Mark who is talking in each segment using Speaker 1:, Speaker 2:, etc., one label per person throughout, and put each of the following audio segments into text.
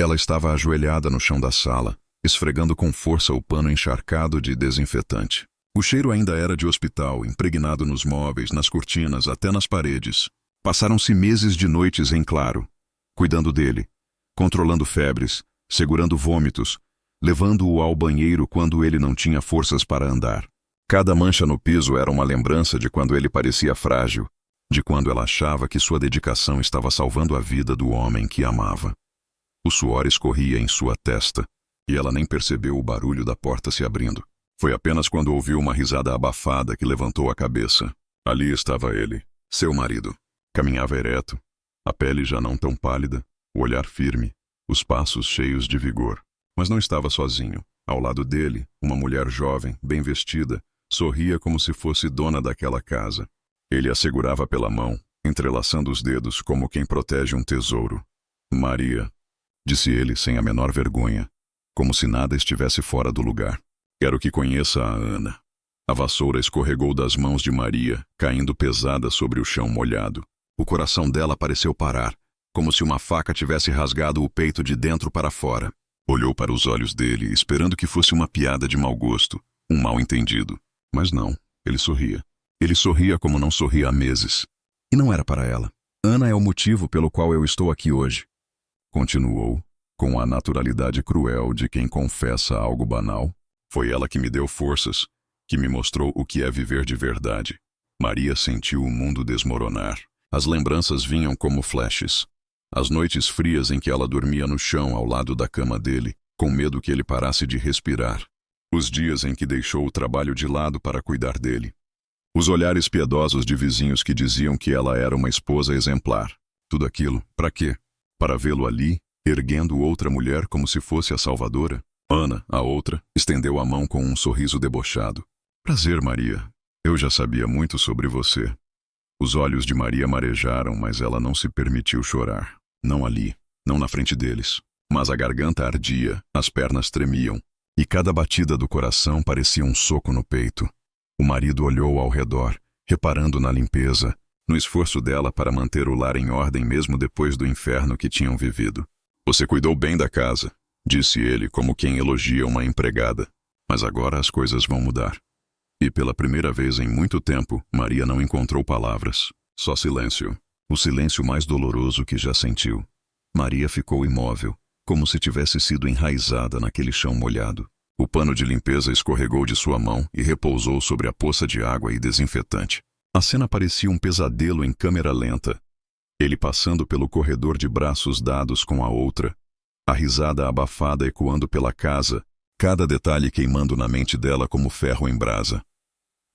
Speaker 1: Ela estava ajoelhada no chão da sala, esfregando com força o pano encharcado de desinfetante. O cheiro ainda era de hospital, impregnado nos móveis, nas cortinas, até nas paredes. Passaram-se meses de noites em claro, cuidando dele, controlando febres, segurando vômitos, levando-o ao banheiro quando ele não tinha forças para andar. Cada mancha no piso era uma lembrança de quando ele parecia frágil, de quando ela achava que sua dedicação estava salvando a vida do homem que amava. O suor escorria em sua testa, e ela nem percebeu o barulho da porta se abrindo. Foi apenas quando ouviu uma risada abafada que levantou a cabeça. Ali estava ele, seu marido. Caminhava ereto, a pele já não tão pálida, o olhar firme, os passos cheios de vigor. Mas não estava sozinho. Ao lado dele, uma mulher jovem, bem vestida, sorria como se fosse dona daquela casa. Ele a segurava pela mão, entrelaçando os dedos como quem protege um tesouro. Maria, disse ele sem a menor vergonha, como se nada estivesse fora do lugar. Quero que conheça a Ana. A vassoura escorregou das mãos de Maria, caindo pesada sobre o chão molhado. O coração dela pareceu parar, como se uma faca tivesse rasgado o peito de dentro para fora. Olhou para os olhos dele, esperando que fosse uma piada de mau gosto, um mal-entendido. Mas não, ele sorria. Ele sorria como não sorria há meses. E não era para ela. Ana é o motivo pelo qual eu estou aqui hoje. Continuou, com a naturalidade cruel de quem confessa algo banal. Foi ela que me deu forças, que me mostrou o que é viver de verdade. Maria sentiu o mundo desmoronar. As lembranças vinham como flashes. As noites frias em que ela dormia no chão ao lado da cama dele, com medo que ele parasse de respirar. Os dias em que deixou o trabalho de lado para cuidar dele. Os olhares piedosos de vizinhos que diziam que ela era uma esposa exemplar. Tudo aquilo, para quê? Para vê-lo ali, erguendo outra mulher como se fosse a salvadora? Ana, a outra, estendeu a mão com um sorriso debochado. Prazer, Maria. Eu já sabia muito sobre você. Os olhos de Maria marejaram, mas ela não se permitiu chorar. Não ali, não na frente deles. Mas a garganta ardia, as pernas tremiam, e cada batida do coração parecia um soco no peito. O marido olhou ao redor, reparando na limpeza, no esforço dela para manter o lar em ordem mesmo depois do inferno que tinham vivido. Você cuidou bem da casa, disse ele como quem elogia uma empregada. Mas agora as coisas vão mudar. E pela primeira vez em muito tempo, Maria não encontrou palavras. Só silêncio. O silêncio mais doloroso que já sentiu. Maria ficou imóvel, como se tivesse sido enraizada naquele chão molhado. O pano de limpeza escorregou de sua mão e repousou sobre a poça de água e desinfetante. A cena parecia um pesadelo em câmera lenta. Ele passando pelo corredor de braços dados com a outra. A risada abafada ecoando pela casa, cada detalhe queimando na mente dela como ferro em brasa.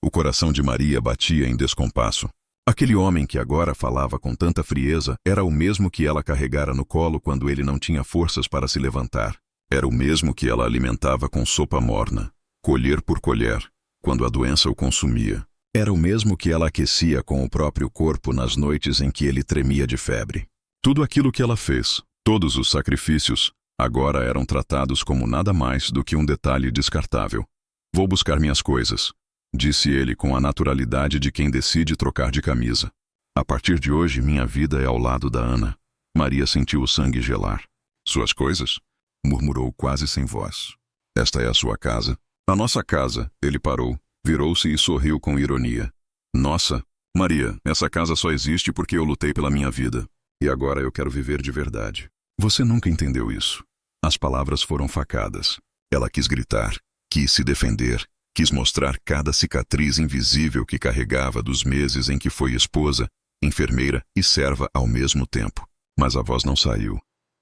Speaker 1: O coração de Maria batia em descompasso. Aquele homem que agora falava com tanta frieza era o mesmo que ela carregara no colo quando ele não tinha forças para se levantar. Era o mesmo que ela alimentava com sopa morna, colher por colher, quando a doença o consumia. Era o mesmo que ela aquecia com o próprio corpo nas noites em que ele tremia de febre. Tudo aquilo que ela fez, todos os sacrifícios, agora eram tratados como nada mais do que um detalhe descartável. Vou buscar minhas coisas, disse ele com a naturalidade de quem decide trocar de camisa. A partir de hoje, minha vida é ao lado da Ana. Maria sentiu o sangue gelar. Suas coisas? Murmurou quase sem voz. Esta é a sua casa? A nossa casa, ele parou, virou-se e sorriu com ironia. Nossa, Maria, essa casa só existe porque eu lutei pela minha vida. E agora eu quero viver de verdade. Você nunca entendeu isso. As palavras foram facadas. Ela quis gritar, quis se defender, quis mostrar cada cicatriz invisível que carregava dos meses em que foi esposa, enfermeira e serva ao mesmo tempo. Mas a voz não saiu.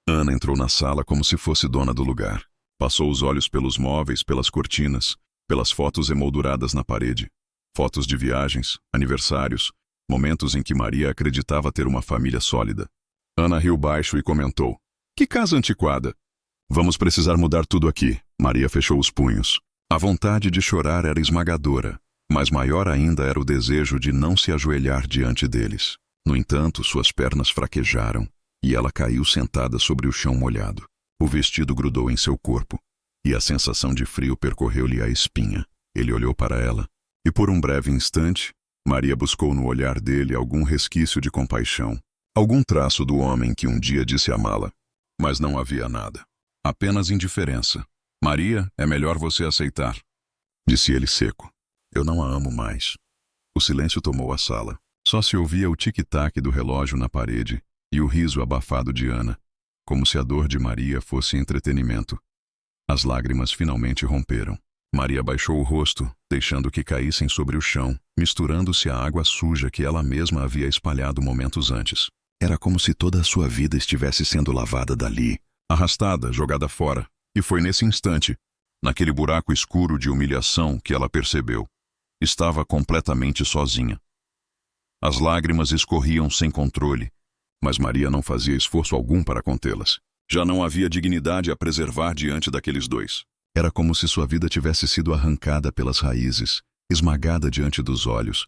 Speaker 1: Ana entrou na sala como se fosse dona do lugar. Passou os olhos pelos móveis, pelas cortinas, pelas fotos emolduradas na parede. Fotos de viagens, aniversários, momentos em que Maria acreditava ter uma família sólida. Ana riu baixo e comentou: "Que casa antiquada! Vamos precisar mudar tudo aqui." Maria fechou os punhos. A vontade de chorar era esmagadora, mas maior ainda era o desejo de não se ajoelhar diante deles. No entanto, suas pernas fraquejaram, e ela caiu sentada sobre o chão molhado. O vestido grudou em seu corpo, e a sensação de frio percorreu-lhe a espinha. Ele olhou para ela, e por um breve instante, Maria buscou no olhar dele algum resquício de compaixão, algum traço do homem que um dia disse amá-la. Mas não havia nada. Apenas indiferença. Maria, é melhor você aceitar, disse ele seco. Eu não a amo mais. O silêncio tomou a sala. Só se ouvia o tic-tac do relógio na parede e o riso abafado de Ana, como se a dor de Maria fosse entretenimento. As lágrimas finalmente romperam. Maria baixou o rosto, deixando que caíssem sobre o chão, misturando-se à água suja que ela mesma havia espalhado momentos antes. Era como se toda a sua vida estivesse sendo lavada dali, arrastada, jogada fora. E foi nesse instante, naquele buraco escuro de humilhação, que ela percebeu. Estava completamente sozinha. As lágrimas escorriam sem controle, mas Maria não fazia esforço algum para contê-las. Já não havia dignidade a preservar diante daqueles dois. Era como se sua vida tivesse sido arrancada pelas raízes, esmagada diante dos olhos.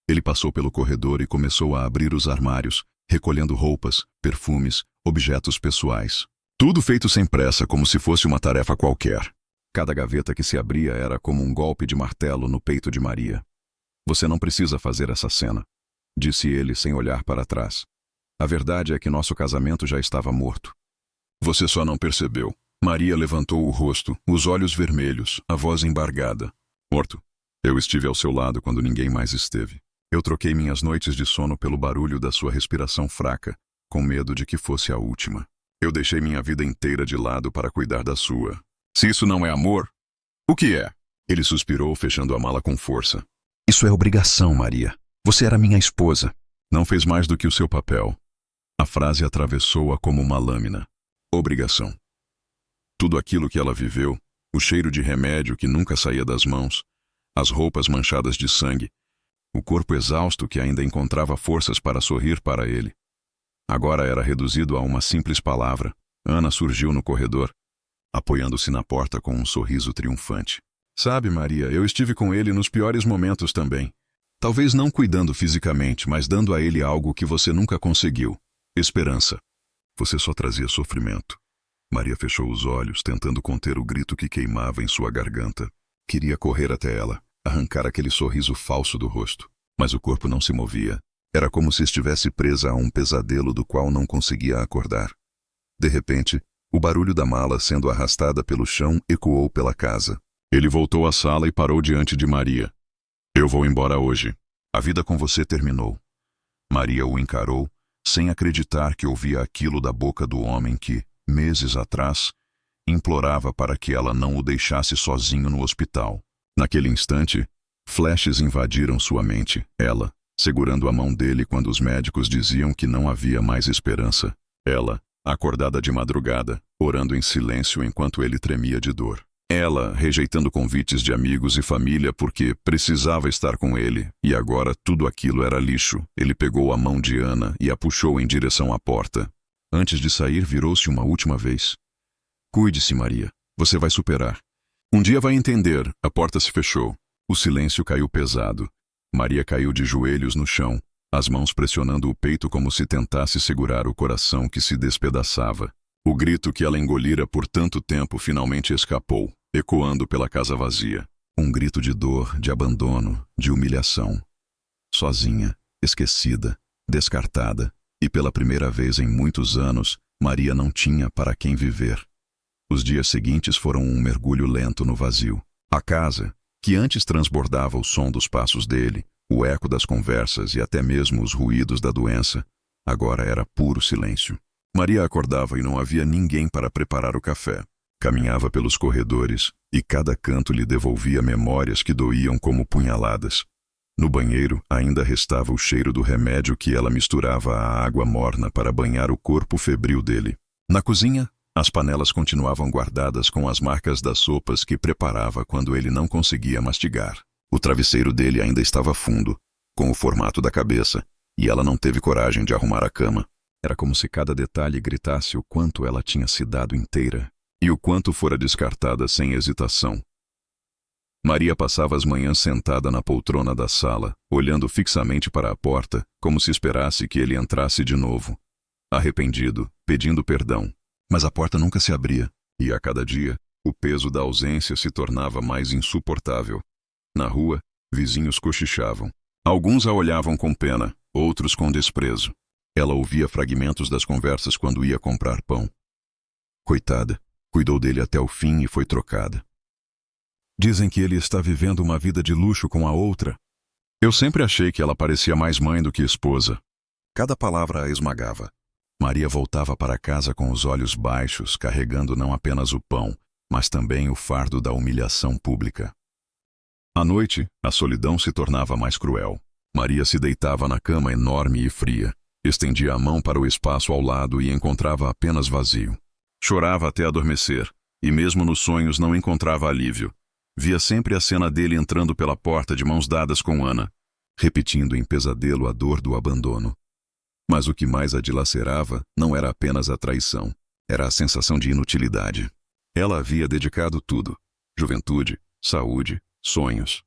Speaker 1: Ele passou pelo corredor e começou a abrir os armários, recolhendo roupas, perfumes, objetos pessoais. Tudo feito sem pressa, como se fosse uma tarefa qualquer. Cada gaveta que se abria era como um golpe de martelo no peito de Maria. Você não precisa fazer essa cena, disse ele sem olhar para trás. A verdade é que nosso casamento já estava morto. Você só não percebeu. Maria levantou o rosto, os olhos vermelhos, a voz embargada. Morto. Eu estive ao seu lado quando ninguém mais esteve. Eu troquei minhas noites de sono pelo barulho da sua respiração fraca, com medo de que fosse a última. Eu deixei minha vida inteira de lado para cuidar da sua. Se isso não é amor, o que é? Ele suspirou, fechando a mala com força. Isso é obrigação, Maria. Você era minha esposa. Não fez mais do que o seu papel. A frase atravessou-a como uma lâmina. Obrigação. Tudo aquilo que ela viveu, o cheiro de remédio que nunca saía das mãos, as roupas manchadas de sangue, o corpo exausto que ainda encontrava forças para sorrir para ele. Agora era reduzido a uma simples palavra. Ana surgiu no corredor, apoiando-se na porta com um sorriso triunfante. Sabe, Maria, eu estive com ele nos piores momentos também. Talvez não cuidando fisicamente, mas dando a ele algo que você nunca conseguiu. Esperança. Você só trazia sofrimento. Maria fechou os olhos, tentando conter o grito que queimava em sua garganta. Queria correr até ela, arrancar aquele sorriso falso do rosto. Mas o corpo não se movia. Era como se estivesse presa a um pesadelo do qual não conseguia acordar. De repente, o barulho da mala sendo arrastada pelo chão ecoou pela casa. Ele voltou à sala e parou diante de Maria. Eu vou embora hoje. A vida com você terminou. Maria o encarou, sem acreditar que ouvia aquilo da boca do homem que, meses atrás, implorava para que ela não o deixasse sozinho no hospital. Naquele instante, flashes invadiram sua mente. Ela, segurando a mão dele quando os médicos diziam que não havia mais esperança. Ela, acordada de madrugada, orando em silêncio enquanto ele tremia de dor. Ela, rejeitando convites de amigos e família porque precisava estar com ele, e agora tudo aquilo era lixo. Ele pegou a mão de Ana e a puxou em direção à porta. Antes de sair, virou-se uma última vez. Cuide-se, Maria. Você vai superar. Um dia vai entender. A porta se fechou. O silêncio caiu pesado. Maria caiu de joelhos no chão, as mãos pressionando o peito como se tentasse segurar o coração que se despedaçava. O grito que ela engolira por tanto tempo finalmente escapou, ecoando pela casa vazia. Um grito de dor, de abandono, de humilhação. Sozinha, esquecida, descartada, e pela primeira vez em muitos anos, Maria não tinha para quem viver. Os dias seguintes foram um mergulho lento no vazio. A casa, que antes transbordava o som dos passos dele, o eco das conversas e até mesmo os ruídos da doença, agora era puro silêncio. Maria acordava e não havia ninguém para preparar o café. Caminhava pelos corredores e cada canto lhe devolvia memórias que doíam como punhaladas. No banheiro ainda restava o cheiro do remédio que ela misturava à água morna para banhar o corpo febril dele. Na cozinha, as panelas continuavam guardadas com as marcas das sopas que preparava quando ele não conseguia mastigar. O travesseiro dele ainda estava fundo, com o formato da cabeça, e ela não teve coragem de arrumar a cama. Era como se cada detalhe gritasse o quanto ela tinha se dado inteira, e o quanto fora descartada sem hesitação. Maria passava as manhãs sentada na poltrona da sala, olhando fixamente para a porta, como se esperasse que ele entrasse de novo. Arrependido, pedindo perdão. Mas a porta nunca se abria, e a cada dia, o peso da ausência se tornava mais insuportável. Na rua, vizinhos cochichavam. Alguns a olhavam com pena, outros com desprezo. Ela ouvia fragmentos das conversas quando ia comprar pão. Coitada, cuidou dele até o fim e foi trocada. Dizem que ele está vivendo uma vida de luxo com a outra. Eu sempre achei que ela parecia mais mãe do que esposa. Cada palavra a esmagava. Maria voltava para casa com os olhos baixos, carregando não apenas o pão, mas também o fardo da humilhação pública. À noite, a solidão se tornava mais cruel. Maria se deitava na cama enorme e fria, estendia a mão para o espaço ao lado e encontrava apenas vazio. Chorava até adormecer, e mesmo nos sonhos não encontrava alívio. Via sempre a cena dele entrando pela porta de mãos dadas com Ana, repetindo em pesadelo a dor do abandono. Mas o que mais a dilacerava não era apenas a traição, era a sensação de inutilidade. Ela havia dedicado tudo: juventude, saúde, sonhos.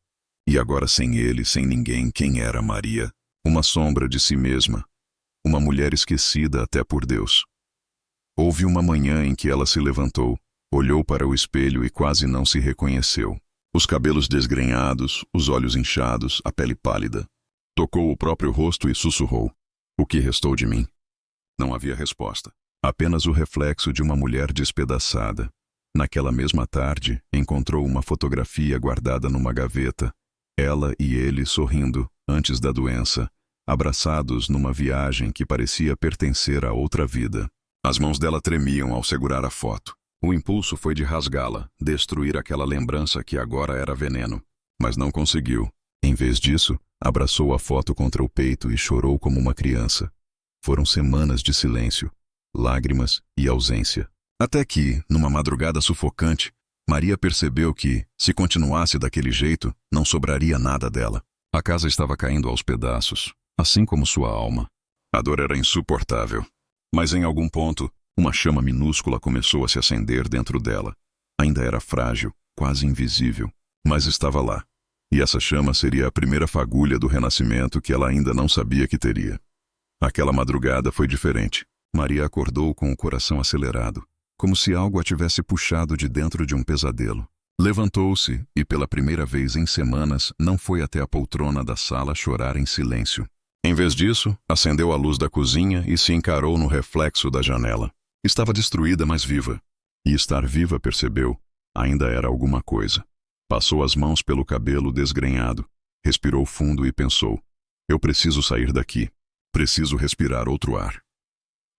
Speaker 1: E agora sem ele, sem ninguém, quem era Maria? Uma sombra de si mesma. Uma mulher esquecida até por Deus. Houve uma manhã em que ela se levantou, olhou para o espelho e quase não se reconheceu. Os cabelos desgrenhados, os olhos inchados, a pele pálida. Tocou o próprio rosto e sussurrou: "O que restou de mim?" Não havia resposta. Apenas o reflexo de uma mulher despedaçada. Naquela mesma tarde, encontrou uma fotografia guardada numa gaveta. Ela e ele sorrindo, antes da doença, abraçados numa viagem que parecia pertencer a outra vida. As mãos dela tremiam ao segurar a foto. O impulso foi de rasgá-la, destruir aquela lembrança que agora era veneno. Mas não conseguiu. Em vez disso, abraçou a foto contra o peito e chorou como uma criança. Foram semanas de silêncio, lágrimas e ausência. Até que, numa madrugada sufocante, Maria percebeu que, se continuasse daquele jeito, não sobraria nada dela. A casa estava caindo aos pedaços, assim como sua alma. A dor era insuportável. Mas em algum ponto, uma chama minúscula começou a se acender dentro dela. Ainda era frágil, quase invisível, mas estava lá. E essa chama seria a primeira fagulha do renascimento que ela ainda não sabia que teria. Aquela madrugada foi diferente. Maria acordou com o coração acelerado, como se algo a tivesse puxado de dentro de um pesadelo. Levantou-se e, pela primeira vez em semanas, não foi até a poltrona da sala chorar em silêncio. Em vez disso, acendeu a luz da cozinha e se encarou no reflexo da janela. Estava destruída, mas viva. E estar viva, percebeu, ainda era alguma coisa. Passou as mãos pelo cabelo desgrenhado, respirou fundo e pensou: eu preciso sair daqui. Preciso respirar outro ar.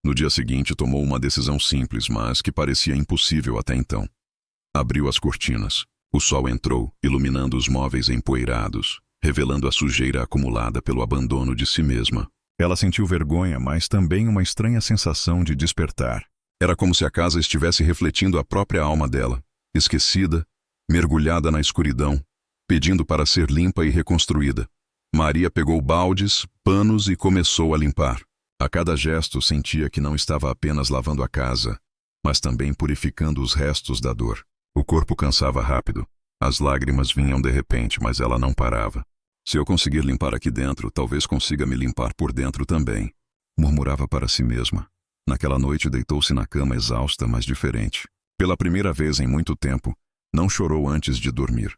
Speaker 1: No dia seguinte, tomou uma decisão simples, mas que parecia impossível até então. Abriu as cortinas. O sol entrou, iluminando os móveis empoeirados, revelando a sujeira acumulada pelo abandono de si mesma. Ela sentiu vergonha, mas também uma estranha sensação de despertar. Era como se a casa estivesse refletindo a própria alma dela, esquecida, mergulhada na escuridão, pedindo para ser limpa e reconstruída. Maria pegou baldes, panos e começou a limpar. A cada gesto sentia que não estava apenas lavando a casa, mas também purificando os restos da dor. O corpo cansava rápido. As lágrimas vinham de repente, mas ela não parava. Se eu conseguir limpar aqui dentro, talvez consiga me limpar por dentro também, murmurava para si mesma. Naquela noite deitou-se na cama exausta, mas diferente. Pela primeira vez em muito tempo, não chorou antes de dormir.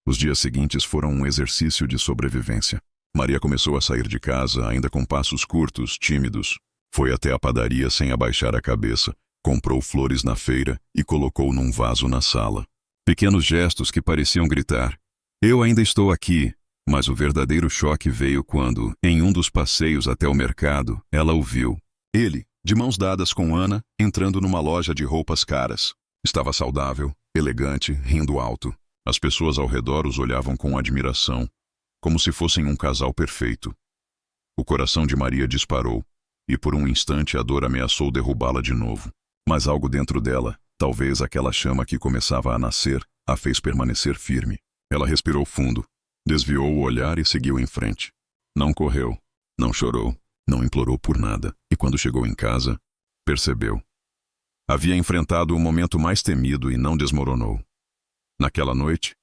Speaker 1: Os dias seguintes foram um exercício de sobrevivência. Maria começou a sair de casa, ainda com passos curtos, tímidos. Foi até a padaria sem abaixar a cabeça, comprou flores na feira e colocou num vaso na sala. Pequenos gestos que pareciam gritar: eu ainda estou aqui. Mas o verdadeiro choque veio quando, em um dos passeios até o mercado, ela o viu. Ele, de mãos dadas com Ana, entrando numa loja de roupas caras. Estava saudável, elegante, rindo alto. As pessoas ao redor os olhavam com admiração, como se fossem um casal perfeito. O coração de Maria disparou, e por um instante a dor ameaçou derrubá-la de novo. Mas algo dentro dela, talvez aquela chama que começava a nascer, a fez permanecer firme. Ela respirou fundo, desviou o olhar e seguiu em frente. Não correu, não chorou, não implorou por nada, e quando chegou em casa, percebeu. Havia enfrentado o momento mais temido e não desmoronou. Naquela noite,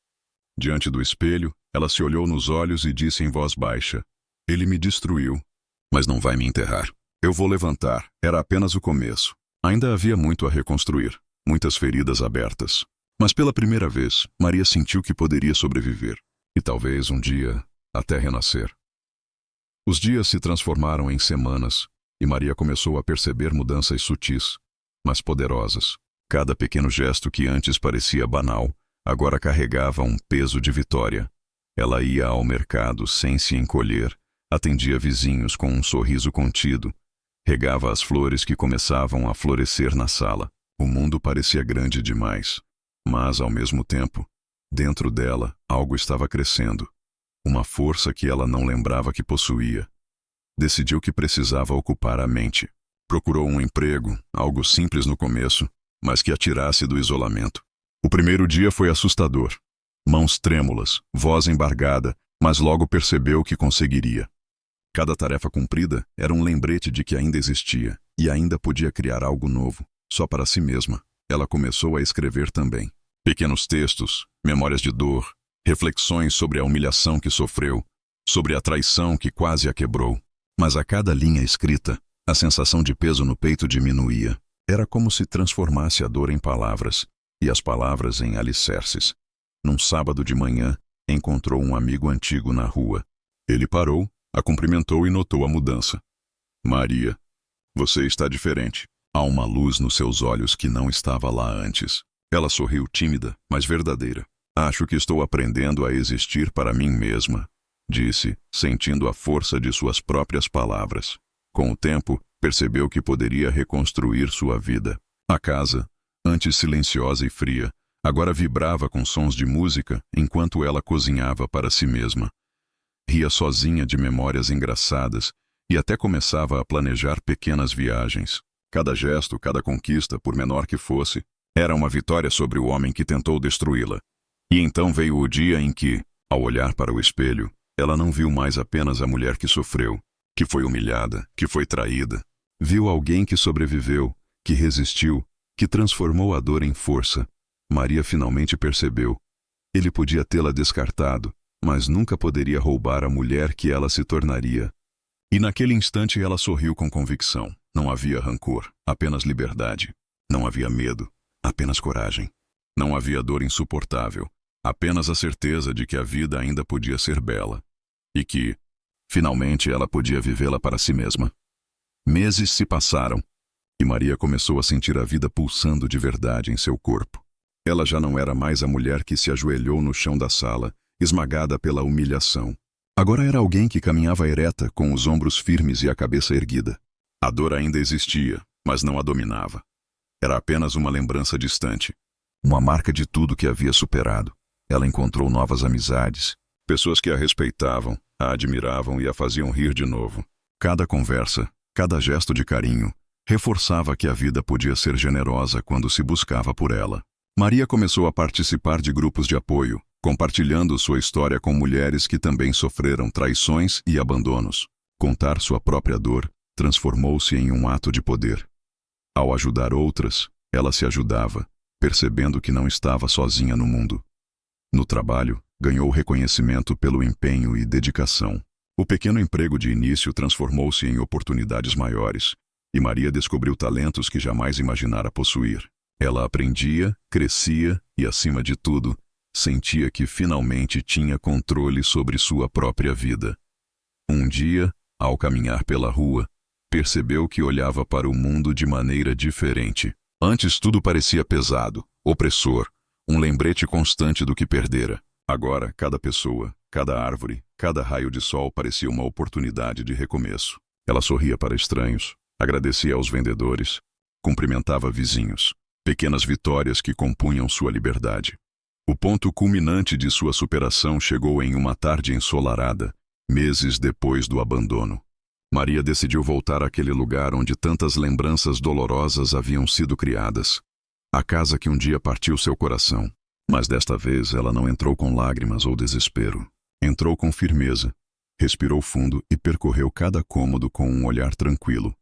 Speaker 1: diante do espelho, ela se olhou nos olhos e disse em voz baixa: ele me destruiu, mas não vai me enterrar. Eu vou levantar, era apenas o começo. Ainda havia muito a reconstruir, muitas feridas abertas. Mas pela primeira vez, Maria sentiu que poderia sobreviver. E talvez um dia, até renascer. Os dias se transformaram em semanas, e Maria começou a perceber mudanças sutis, mas poderosas. Cada pequeno gesto que antes parecia banal, agora carregava um peso de vitória. Ela ia ao mercado sem se encolher, atendia vizinhos com um sorriso contido, regava as flores que começavam a florescer na sala. O mundo parecia grande demais, mas, ao mesmo tempo, dentro dela, algo estava crescendo. Uma força que ela não lembrava que possuía. Decidiu que precisava ocupar a mente. Procurou um emprego, algo simples no começo, mas que a tirasse do isolamento. O primeiro dia foi assustador. Mãos trêmulas, voz embargada, mas logo percebeu que conseguiria. Cada tarefa cumprida era um lembrete de que ainda existia e ainda podia criar algo novo, só para si mesma. Ela começou a escrever também. Pequenos textos, memórias de dor, reflexões sobre a humilhação que sofreu, sobre a traição que quase a quebrou. Mas a cada linha escrita, a sensação de peso no peito diminuía. Era como se transformasse a dor em palavras, e as palavras em alicerces. Num sábado de manhã, encontrou um amigo antigo na rua. Ele parou, a cumprimentou e notou a mudança. Maria, você está diferente. Há uma luz nos seus olhos que não estava lá antes. Ela sorriu tímida, mas verdadeira. Acho que estou aprendendo a existir para mim mesma, disse, sentindo a força de suas próprias palavras. Com o tempo, percebeu que poderia reconstruir sua vida. A casa, antes silenciosa e fria, agora vibrava com sons de música enquanto ela cozinhava para si mesma. Ria sozinha de memórias engraçadas e até começava a planejar pequenas viagens. Cada gesto, cada conquista, por menor que fosse, era uma vitória sobre o homem que tentou destruí-la. E então veio o dia em que, ao olhar para o espelho, ela não viu mais apenas a mulher que sofreu, que foi humilhada, que foi traída. Viu alguém que sobreviveu, que resistiu, que transformou a dor em força. Maria finalmente percebeu. Ele podia tê-la descartado, mas nunca poderia roubar a mulher que ela se tornaria. E naquele instante ela sorriu com convicção. Não havia rancor, apenas liberdade. Não havia medo, apenas coragem. Não havia dor insuportável, apenas a certeza de que a vida ainda podia ser bela. E que, finalmente, ela podia vivê-la para si mesma. Meses se passaram, e Maria começou a sentir a vida pulsando de verdade em seu corpo. Ela já não era mais a mulher que se ajoelhou no chão da sala, esmagada pela humilhação. Agora era alguém que caminhava ereta, com os ombros firmes e a cabeça erguida. A dor ainda existia, mas não a dominava. Era apenas uma lembrança distante, uma marca de tudo que havia superado. Ela encontrou novas amizades, pessoas que a respeitavam, a admiravam e a faziam rir de novo. Cada conversa, cada gesto de carinho, reforçava que a vida podia ser generosa quando se buscava por ela. Maria começou a participar de grupos de apoio, compartilhando sua história com mulheres que também sofreram traições e abandonos. Contar sua própria dor transformou-se em um ato de poder. Ao ajudar outras, ela se ajudava, percebendo que não estava sozinha no mundo. No trabalho, ganhou reconhecimento pelo empenho e dedicação. O pequeno emprego de início transformou-se em oportunidades maiores, e Maria descobriu talentos que jamais imaginara possuir. Ela aprendia, crescia e, acima de tudo, sentia que finalmente tinha controle sobre sua própria vida. Um dia, ao caminhar pela rua, percebeu que olhava para o mundo de maneira diferente. Antes tudo parecia pesado, opressor, um lembrete constante do que perdera. Agora, cada pessoa, cada árvore, cada raio de sol parecia uma oportunidade de recomeço. Ela sorria para estranhos, agradecia aos vendedores, cumprimentava vizinhos. Pequenas vitórias que compunham sua liberdade. O ponto culminante de sua superação chegou em uma tarde ensolarada, meses depois do abandono. Maria decidiu voltar àquele lugar onde tantas lembranças dolorosas haviam sido criadas. A casa que um dia partiu seu coração. Mas desta vez ela não entrou com lágrimas ou desespero. Entrou com firmeza, respirou fundo e percorreu cada cômodo com um olhar tranquilo.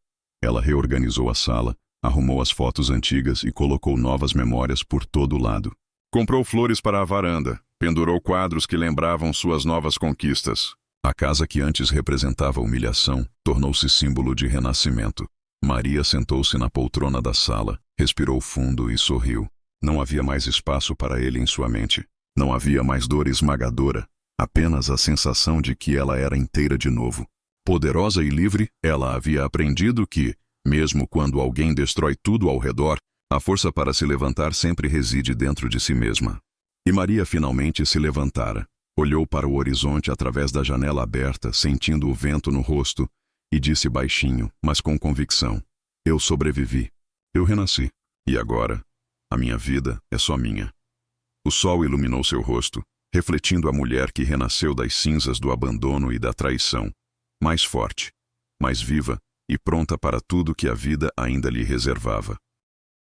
Speaker 1: Ela reorganizou a sala, arrumou as fotos antigas e colocou novas memórias por todo lado. Comprou flores para a varanda, pendurou quadros que lembravam suas novas conquistas. A casa que antes representava humilhação tornou-se símbolo de renascimento. Maria sentou-se na poltrona da sala, respirou fundo e sorriu. Não havia mais espaço para ele em sua mente. Não havia mais dor esmagadora, apenas a sensação de que ela era inteira de novo. Poderosa e livre, ela havia aprendido que, mesmo quando alguém destrói tudo ao redor, A força para se levantar sempre reside dentro de si mesma. E Maria finalmente se levantara, olhou para o horizonte através da janela aberta, sentindo o vento no rosto, e disse baixinho, mas com convicção: eu sobrevivi. Eu renasci. E agora, a minha vida é só minha. O sol iluminou seu rosto, refletindo a mulher que renasceu das cinzas do abandono e da traição, mais forte, mais viva e pronta para tudo que a vida ainda lhe reservava.